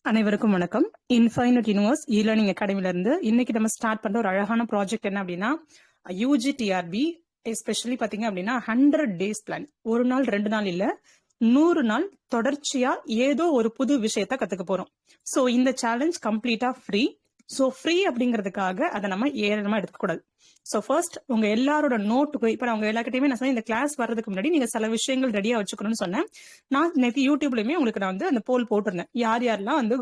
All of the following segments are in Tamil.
அனைவருக்கும் வணக்கம். இன்ஃபைனட் யூனிவர்ஸ் இ-லேர்னிங் அகாடமில இருந்து இன்னைக்கு நம்ம ஸ்டார்ட் பண்ற ஒரு அழகான ப்ராஜெக்ட் என்ன அப்படின்னா யூஜிடிஆர்பி எஸ்பெஷலி பாத்தீங்க அப்படின்னா 100 டேஸ் பிளான். ஒரு நாள் 2 நாள் இல்ல, 100 நாள் தொடர்ச்சியா ஏதோ ஒரு புது விஷயத்த கத்துக்க போறோம். சோ இந்த சேலஞ்ச் கம்ப்ளீட்டா ஃப்ரீ. சோ ஃப்ரீ அப்படிங்கிறதுக்காக அதை நம்ம ஏறமா எடுக்க கூடாது. சோ ஃபர்ஸ்ட் உங்க எல்லாரோட நோட்டுக்கு இப்ப அவங்க எல்லாக்கிட்டையுமே நான் சொன்னேன், இந்த கிளாஸ் வர்றதுக்கு முன்னாடி நீங்க சில விஷயங்கள் ரெடியா வச்சுக்கணும்னு சொன்னேன். நான் நேற்று யூடியூப்லயுமே உங்களுக்கு நான் வந்து அந்த போல் போட்டிருந்தேன். யார் யாரெல்லாம் வந்து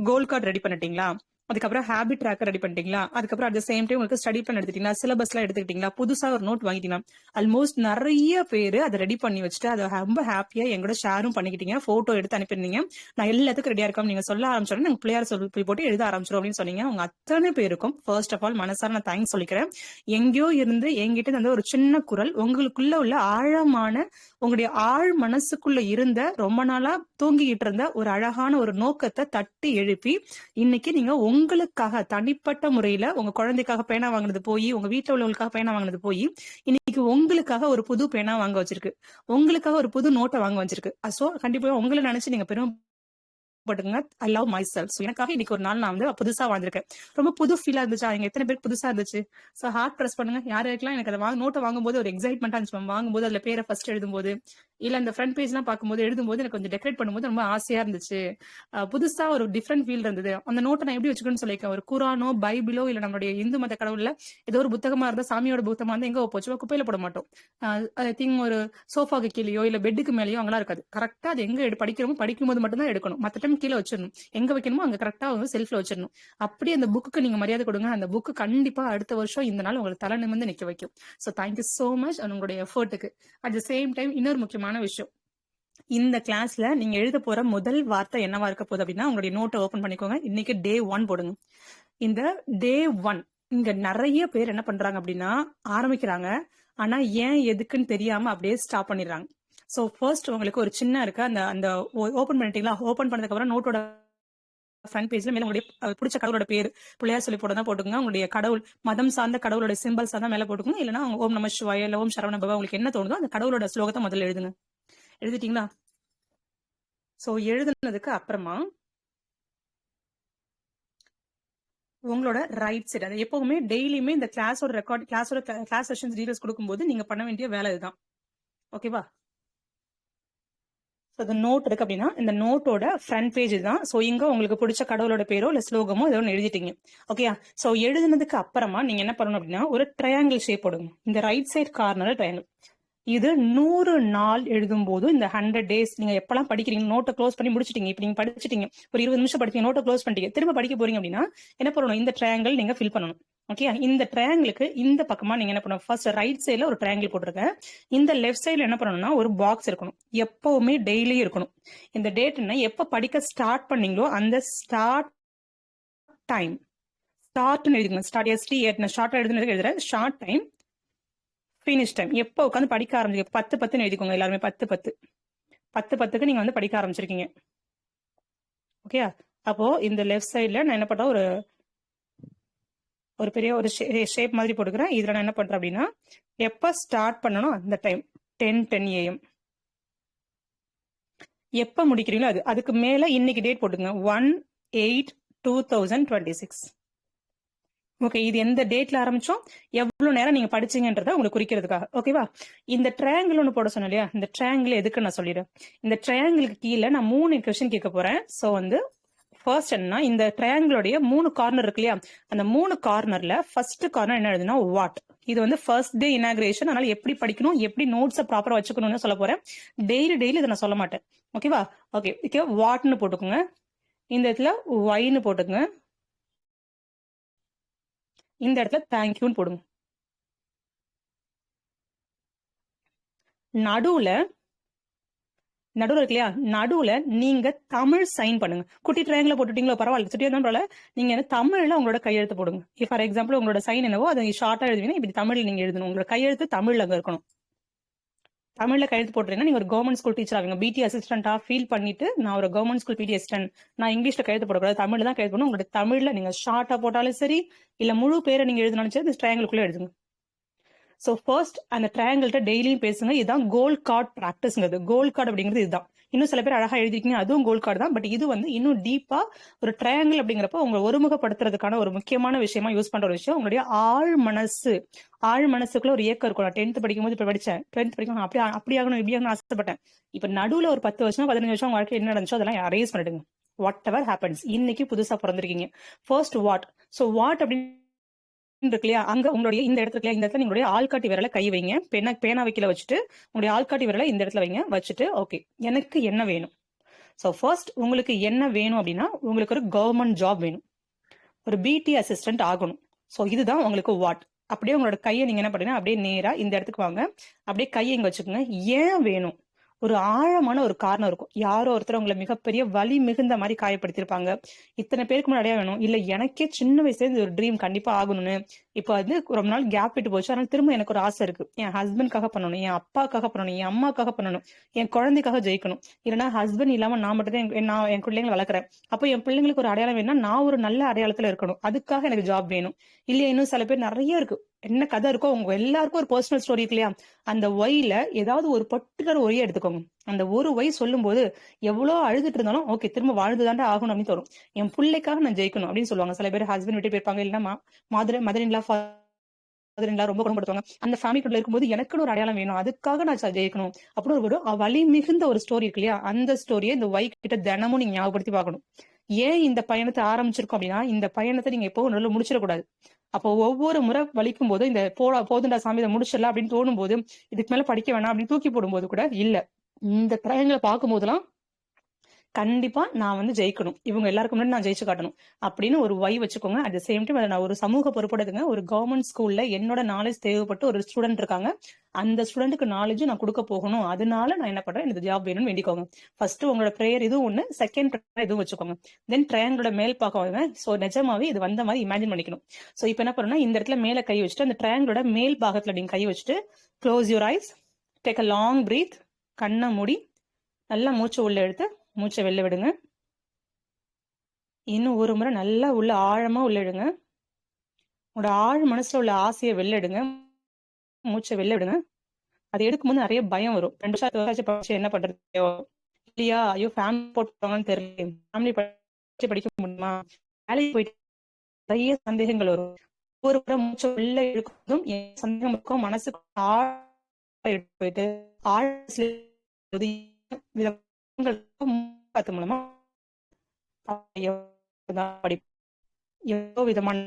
கோல் கார்டு ரெடி பண்ணிட்டீங்களா, அதுக்கப்புறம் ஹேபிட் ட்ராக்கர் ரெடி பண்ணிட்டீங்களா, அதுக்கப்புறம் அட் சேம் டைம் உங்களுக்கு ஸ்டடி பிளான் எடுத்துட்டீங்களா, சிலபஸ் எல்லாம் எடுத்துக்கிட்டீங்களா, புதுசா ஒரு நோட் வாங்கிட்டீங்களா. ஆல்மோஸ்ட் நிறைய பேரு அதை ரெடி பண்ணி வச்சுட்டு அதை ரொம்ப ஹாப்பியா எங்கூட ஷேரும் பண்ணிக்கிட்டீங்க, போட்டோ எடுத்து அனுப்பியிருந்தீங்க. நான் எல்லாத்துக்கும் ரெடியா இருக்கோம் நீங்க சொல்ல ஆரம்பிச்சோம், நாங்க பிள்ளையார் சொல்லி போட்டு எழுத ஆரம்பிச்சிடும் அப்படின்னு சொன்னீங்க. உங்க அத்தனை பேருக்கும் ஃபர்ஸ்ட் ஆஃப் ஆல் மனசார நான் தேங்க்ஸ் சொல்லிக்கிறேன். எங்கேயோ இருந்து எங்கிட்ட இருந்த ஒரு சின்ன குரல் உங்களுக்குள்ள உள்ள ஆழமான உங்களுடைய ஆழ் மனசுக்குள்ள இருந்த ரொம்ப நாளா தூங்கிக்கிட்டு இருந்த ஒரு அழகான ஒரு நோக்கத்தை தட்டி எழுப்பி இன்னைக்கு நீங்க உங்களுக்காக தனிப்பட்ட முறையில உங்க குழந்தைக்காக பேனா வாங்கினது போய், உங்க வீட்டுல உள்ளவங்களுக்காக பேனா வாங்கினது போய், இன்னைக்கு உங்களுக்காக ஒரு புது பேனா வாங்க வச்சிருக்கு, உங்களுக்காக ஒரு புது நோட்டை வாங்க வச்சிருக்கு. சோ கண்டிப்பா உங்களை நினைச்சு நீங்க பெரும் பட்டுங்க. I love myself. எனக்காக இன்னைக்கு ஒரு நாள் நான் வந்து புதுசா வாழ்ந்திருக்கேன். ரொம்ப புது ஃபீலா இருந்துச்சா, எங்க எத்தனை பேருக்கு புதுசா இருந்துச்சு? சோ ஹார்ட் பிரஸ் பண்ணுங்க. யாருக்கெல்லாம் எனக்கு அதை நோட்டை வாங்கும்போது ஒரு எக்ஸைட்மெண்டா இருந்துச்சு, வாங்கும்போது அதுல பேரை ஃபர்ஸ்ட் எழுதும்போது, இல்ல அந்த ஃப்ரண்ட் பேஜ் எல்லாம் பார்க்கும்போது எழுதும்போது எனக்கு கொஞ்சம் டெக்கரேட் பண்ணும்போது ரொம்ப ஆசையா இருந்துச்சு. புதுசா ஒரு டிஃப்ரெண்ட் ஃபீல் இருந்தது. அந்த நோட்டை நான் எப்படி வச்சுக்கணும்னு சொல்லியிருக்கேன். ஒரு குரானோ பைபிளோ இல்ல நம்மளுடைய இந்து மத கடவுள்ல ஏதோ ஒரு புத்தகமா இருந்தா, சாமியோட புத்தகமா இருந்தா எங்க போச்சு குப்பையில போட மாட்டோம். ஐ திங்க் ஒரு சோஃபாக்கு கீழேயோ இல்ல பெட்டுக்கு மேலேயோ அங்கெல்லாம் இருக்காது. கரெக்டா அது எங்க படிக்கிறோமோ படிக்கும்போது மட்டும் தான் எடுக்கணும். மத்த டைம் கீழே வச்சிடணும். எங்க வைக்கணுமோ அங்க கரெக்டா வந்து செல்ஃப்ல வச்சிடணும். அப்படி அந்த புக்கு நீங்க மரியாதை கொடுங்க. அந்த புக்கு கண்டிப்பா அடுத்த வருஷம் இந்த நாள் உங்களுக்கு தலை நிமிர்ந்து நிக்க வைக்கும். சோ தேங்க்யூ சோ மச் உங்களுடைய எஃபர்ட்டுக்கு. அட் த சேம் டைம் இன்னொரு முக்கியமான விஷயம், இந்த கிளாஸ்ல நீங்க எழுத போற முதல் வார்த்தை என்னவா இருக்க போகுது அப்படின்னா, உங்களுடைய நோட்டை ஓபன் பண்ணிக்கோங்க. இன்னைக்கு டே 1 போடுங்க. இந்த டே 1 இங்க நிறைய பேர் என்ன பண்றாங்க அப்படின்னா ஆரம்பிக்கிறாங்க, ஆனா ஏன் எதுக்குன்னு தெரியாம அப்படியே ஸ்டாப் பண்ணிடுறாங்க. சோ ஃபர்ஸ்ட் உங்களுக்கு ஒரு சின்ன இருக்கு, அந்த அந்த ஓபன் பண்ணிட்டீங்களா, ஓபன் பண்ணதுக்கு அப்புறம் நோட்டோட ஃப்ரண்ட் பேஜ்ல மேல உங்களுடைய பிடிச்ச கடவுளோட பேர் பிள்ளையார் சொல்லி போட தான் போட்டுக்கோங்க. உங்களுடைய கடவுள் மதம் சார்ந்த கடவுளோட சிம்பிள்ஸ் தான் மேல போட்டுக்கோங்க. இல்லைன்னா ஓம் நம சிவாய இல்ல ஓம் சரவண பவா உங்களுக்கு என்ன தோணுதோ அந்த கடவுளோட ஸ்லோகத்தை முதல்ல எழுதுங்க. எழுதிட்டீங்களா? சோ எழுதுனதுக்கு அப்புறமா உங்களோட ரைட் சைடு, அது எப்பவுமே டெய்லியுமே இந்த கிளாஸோட ரெக்கார்ட் கிளாஸ் செஷன்ஸ் டீடைல்ஸ் கொடுக்கும்போது நீங்க பண்ண வேண்டிய வேலை இதுதான். ஓகேவா? ஸோ நோட் இருக்கு அப்படின்னா இந்த நோட்டோட ஃப்ரண்ட் பேஜ் தான். ஸோ இங்க உங்களுக்கு பிடிச்ச கடவுளோட பேரோ இல்ல ஸ்லோகமோ ஏதோ ஒன்று எழுதிட்டீங்க. ஓகேயா? ஸோ எழுதுனதுக்கு அப்புறமா நீங்க என்ன பண்ணணும் அப்படின்னா ஒரு ட்ரையாங்கிள் ஷேப் போடுங்க. இந்த ரைட் சைட் கார்னர் ட்ரையாங்கிள். இது 100 நாள் எழுதும் போது இந்த 100 டேஸ் நீங்க எப்பெல்லாம் படிக்கிறீங்க, நோட்டை க்ளோஸ் பண்ணி முடிச்சிட்டீங்க, இப்ப நீங்க படிச்சிட்டீங்க, ஒரு 20 நிமிஷம் படிச்சீங்க, நோட்டை க்ளோஸ் பண்ணிட்டீங்க, திரும்ப படிக்க போறீங்க அப்படின்னா என்ன பண்ணணும், இந்த ட்ரையாங்கிள் நீங்க ஃபில் பண்ணணும். ஓகே, இந்த ட்ரையாங்கிளுக்கு இந்த பக்கமா நீங்க என்ன பண்ணணும், ஃபர்ஸ்ட் ரைட் சைட்ல ஒரு ட்ரையாங்கிள் போட்டிருக்கேன். இந்த லெஃப்ட் சைட்ல என்ன பண்ணணும்னா ஒரு பாக்ஸ் இருக்கணும், எப்பவுமே டெய்லியும் இருக்கணும். இந்த டேட்னா எப்ப படிக்க ஸ்டார்ட் பண்ணீங்களோ அந்த ஸ்டார்ட் டைம், ஸ்டார்ட்னு எழுதிக்கணும். ஸ்டார்ட் ST8 நான் ஷார்ட்டா எழுதுறேன். ஷார்ட் டைம், ஃபினிஷ் டைம், எப்போ உட்காந்து படிக்க ஆரம்பிச்சு 10:10 எழுதிக்கோங்க. எல்லாருமே 10:10க்கு நீங்க வந்து படிக்க ஆரம்பிச்சிருக்கீங்க. ஓகே, அப்போ இந்த லெஃப்ட் சைட்ல நான் என்ன பண்றேன், ஒரு பெரிய ஒரு ஷேப் மாதிரி போட்டுக்கிறேன். இதுல நான் என்ன பண்றேன் அப்படின்னா எப்ப ஸ்டார்ட் பண்ணணும் அந்த டைம் 10:10 AM, எப்ப முடிக்கிறீங்களோ அதுக்கு மேல இன்னைக்கு டேட் போட்டுங்க 1/8/2026. ஓகே, இது எந்த டேட்ல ஆரம்பிச்சோம், எவ்வளவு நேரம் நீங்க படிச்சீங்கன்றத உங்களுக்கு குறிக்கிறதுக்காக. ஓகேவா? இந்த ட்ரையாங்கிள் ஒன்று போட சொன்னேன் இல்லையா, இந்த ட்ரையாங்கிள் எதுக்கு நான் சொல்லிடுறேன். இந்த ட்ரையாங்கிளுக்கு கீழே நான் 3 கொஸ்டின் கேட்க போறேன். ஸோ வந்து ஃபர்ஸ்ட் என்ன, இந்த ட்ரையாங்கிளோடைய 3 கார்னர் இருக்கு இல்லையா, அந்த 3 கார்னர்ல ஃபர்ஸ்ட் கார்னர் என்ன எழுதுனா வாட். இது வந்து ஃபர்ஸ்ட் டே இனாகிரேஷன், அதனால எப்படி படிக்கணும், எப்படி நோட்ஸை ப்ராப்பரா வச்சுக்கணும்னு சொல்ல போறேன். டெய்லி இதை நான் சொல்ல மாட்டேன். ஓகேவா? ஓகே, வாட்னு போட்டுக்கோங்க. இந்த இடத்துல ஒய்னு போட்டுக்கோங்க. இந்த இடத்துல தேங்க்யூன்னு போடுங்க. நடுவுல இருக்கு இல்லையா, நடுவுல நீங்க தமிழ் சைன் பண்ணுங்க. குட்டி ட்ரையாங்கிள் போட்டுட்டீங்களோ பரவாயில்ல, சுட்டியா தான் பரவாயில்ல, நீங்க தமிழ்ல உங்களோட கையெழுத்து போடுங்க. ஃபார் எக்ஸாம்பிள் உங்களோட சைன் என்னவோ அதை ஷார்ட்டா எழுதுவீங்கன்னா இப்படி தமிழ்ல நீங்க எழுதணும். உங்களோட கையெழுத்து தமிழ்ல அங்க இருக்கணும். தமிழ்ல கையெழுத்து போட்டுறீங்கன்னா நீங்க ஒரு கவர்மெண்ட் ஸ்கூல் டீச்சர் ஆவீங்க. பிடி அசிஸ்டன்டா ஃபீல் பண்ணிட்டு நான் ஒரு கவர்மெண்ட் ஸ்கூல் பிடி அசிஸ்டன்ட், நான் இங்கிலீஷ்ல கையெழுத்து போடக்கூடாது, தமிழ்ல தான் கையெழுத்து போடணும். உங்களோட தமிழ்ல நீங்க ஷார்ட்டா போட்டாலும் சரி, இல்ல முழு பேரை நீங்க எழுதினாலும் சரி, இந்த ட்ரையாங்கிள்குள்ள எழுதுங்க. ஸோ ஃபர்ஸ்ட் அந்த ட்ரையாங்கிள்கிட்ட டெய்லியும் பேசுங்க. இதுதான் கோல் கார்டு ப்ராக்டிஸ்ங்கிறது. கோல் கார்டு அப்படிங்கிறது இதுதான். இன்னும் சில பேர் அழகா எழுதிருக்கீங்க, அதுவும் கோல் கார்டு தான். பட் இது வந்து இன்னும் டீப்பா ஒரு ட்ரையாங்கிள் அப்படிங்கிறப்ப உங்களை ஒருமுகப்படுத்துறதுக்கான ஒரு முக்கியமான விஷயமா யூஸ் பண்ற ஒரு விஷயம். உங்களுடைய ஆழ் மனசுக்குள்ள ஒரு ஏக்கம் இருக்கும். நான் 10th படிக்கும்போது இப்ப படிச்சேன். 12th படிக்கும் அப்படி அப்படி ஆகணும் இப்படி ஆகணும் ஆசைப்பட்டேன். இப்ப நடுவுல ஒரு 10 வருஷம் 15 வருஷம் உங்க வாழ்க்கையில் என்ன நடந்துச்சோ அதெல்லாம் அரேஸ் பண்ணிடுங்க. வாட் எவர் ஹேப்பன்ஸ், இன்னைக்கு புதுசா பிறந்திருக்கீங்க. First what. சோ வாட் அப்படின்னு இருக்கு இல்லையா, அங்க உங்களுடைய இந்த இடத்துல இந்த இடத்துல உங்களுடைய ஆள்காட்டி விரல கை வைங்க. பேனா வைக்கல வச்சுட்டு உங்களுடைய ஆள்காட்டி விரல இந்த இடத்துல வைங்க. வச்சுட்டு ஓகே, எனக்கு என்ன வேணும். சோ ஃபர்ஸ்ட் உங்களுக்கு என்ன வேணும் அப்படின்னா, உங்களுக்கு ஒரு கவர்மெண்ட் ஜாப் வேணும், ஒரு பிடி அசிஸ்டன்ட் ஆகணும். சோ இதுதான் உங்களுக்கு வாட். அப்படியே உங்களோட கையை நீங்க என்ன பண்ணுங்க, அப்படியே நேரா இந்த இடத்துக்கு வாங்க. அப்படியே கையை இங்க வச்சுக்கோங்க. ஏன் வேணும்? ஒரு ஆழமான ஒரு காரணம் இருக்கும். யாரோ ஒருத்தர் உங்களை மிகப்பெரிய வலி மிகுந்த மாதிரி காயப்படுத்திருப்பாங்க. இத்தனை பேருக்கு முன்னாடியே வேணும், இல்ல எனக்கே சின்ன வயசுல இருந்து ஒரு ட்ரீம் கண்டிப்பா ஆகணும்னு. இப்ப வந்து ரொம்ப நாள் கேப் விட்டு போச்சு, அதனால திரும்ப எனக்கு ஒரு ஆசை இருக்கு. என் ஹஸ்பண்ட்காக பண்ணணும், என் அப்பாக்காக பண்ணணும், என் அம்மாக்காக பண்ணணும், என் குழந்தைக்காக ஜெயிக்கணும். இல்லைன்னா ஹஸ்பண்ட் இல்லாம நான் மட்டும் தான் நான் என் பிள்ளைங்களை வளர்க்குறேன். அப்போ என் பிள்ளைங்களுக்கு ஒரு அடையாளம் வேணும்னா நான் ஒரு நல்ல அடையாளத்துல இருக்கணும். அதுக்காக எனக்கு ஜாப் வேணும். இல்லையா இன்னும் சில பேர் நிறைய இருக்கு, என்ன கதை இருக்கோ உங்க எல்லாருக்கும் ஒரு பர்சனல் ஸ்டோரி இருக்கு இல்லையா. அந்த ஒய்ல ஏதாவது ஒரு பர்டிகுலர் ஒய்யை எடுத்துக்கோங்க. அந்த ஒரு ஒய் சொல்லும் போது எவ்வளவு அழுதுட்டு இருந்தாலும் ஓகே திரும்ப வாழ்ந்துதாண்டா ஆகணும் அப்படின்னு தோணும். என் பிள்ளைக்காக நான் ஜெயிக்கணும் அப்படின்னு சொல்லுவாங்க. சில பேர் ஹஸ்பண்ட் விட்டு போயிருப்பாங்க, இல்லைன்னா மதர் இன்லா ரொம்ப குணப்படுத்துவாங்க. அந்த ஃபேமிலிக்குள்ள இருக்கும்போது எனக்குன்னு ஒரு அடையாளம் வேணும், அதுக்காக நான் ஜெயிக்கணும் அப்படின்னு ஒரு வலி மிகுந்த ஒரு ஸ்டோரி இருக்கு இல்லையா. அந்த ஸ்டோரியை இந்த ஒய் கிட்ட தினமும் நீங்க ஞாபகப்படுத்தி பார்க்கணும். ஏன் இந்த பயணத்தை ஆரம்பிச்சிருக்கோம் அப்படின்னா, இந்த பயணத்தை நீங்க எப்பவும் நல்ல முடிச்சிடக்கூடாது. அப்போ ஒவ்வொரு முறை வலிக்கும் போது இந்த போதுண்டா சாமி இதை முடிச்சிடலாம் அப்படின்னு தோணும் போது, இதுக்கு மேல படிக்க வேணாம் அப்படின்னு தூக்கி போடும்போது கூட இல்ல, இந்த பிரயங்களை பார்க்கும் போதெல்லாம் கண்டிப்பா நான் வந்து ஜெயிக்கணும், இவங்க எல்லாருக்கும் முன்னாடி நான் ஜெயிச்சு காட்டணும் அப்படின்னு ஒரு வை வச்சுக்கோங்க. அட் த சேம் டைம் அதை நான் ஒரு சமூக பொறுப்படுங்க. ஒரு கவர்மெண்ட் ஸ்கூல்ல என்னோட நாலேஜ் தேவைப்பட்டு ஒரு ஸ்டூடெண்ட் இருக்காங்க. அந்த ஸ்டூடெண்ட்டுக்கு நாலேஜ் நான் கொடுக்க போகணும். அதனால நான் என்ன பண்றேன், எனக்கு ஜாப் வேணும்னு வேண்டிக்கோங்க. ஃபர்ஸ்ட் உங்களோட ப்ரேயர் இதுவும் ஒண்ணு, செகண்ட் ப்ரேயர் இதுவும் வச்சுக்கோங்க. தென் ட்ரையாங்கிளோட மேல் பார்க்க, சோ நிஜமாவே இது வந்த மாதிரி இமேஜின் பண்ணிக்கணும். சோ இப்போ என்ன பண்ணணும்னா, இந்த இடத்துல மேல கை வச்சுட்டு அந்த ட்ரையாங்கிளோட மேல் பாகத்துல நீங்க கை வச்சுட்டு close your eyes, take a long breath. கண்ணை மூடி நல்லா மூச்சு உள்ள எடுத்து மூச்சை வெளில விடுங்க. இன்னும் ஒரு முறை நல்லா உள்ள ஆழமா உள்ள எடுங்க. உங்களோட ஆழ் மனசுல உள்ள ஆசையை வெளில எடுங்க. மூச்சை வெளில விடுங்க. அது எடுக்கும்போது நிறைய பயம் வரும். 2 வருஷம் படிச்சு என்ன பண்றது இல்லையா, ஐயோ ஃபேமிலி போட்டுவாங்கன்னு தெரியல, ஃபேமிலி படிக்க முடியுமா, வேலைக்கு போயிட்டு நிறைய சந்தேகங்கள் வரும். ஒரு முறை மூச்சை உள்ள எடுக்கும் சந்தேகம் இருக்கும் மனசுக்கு போயிட்டு மூலமா எவ்வளவு விதமான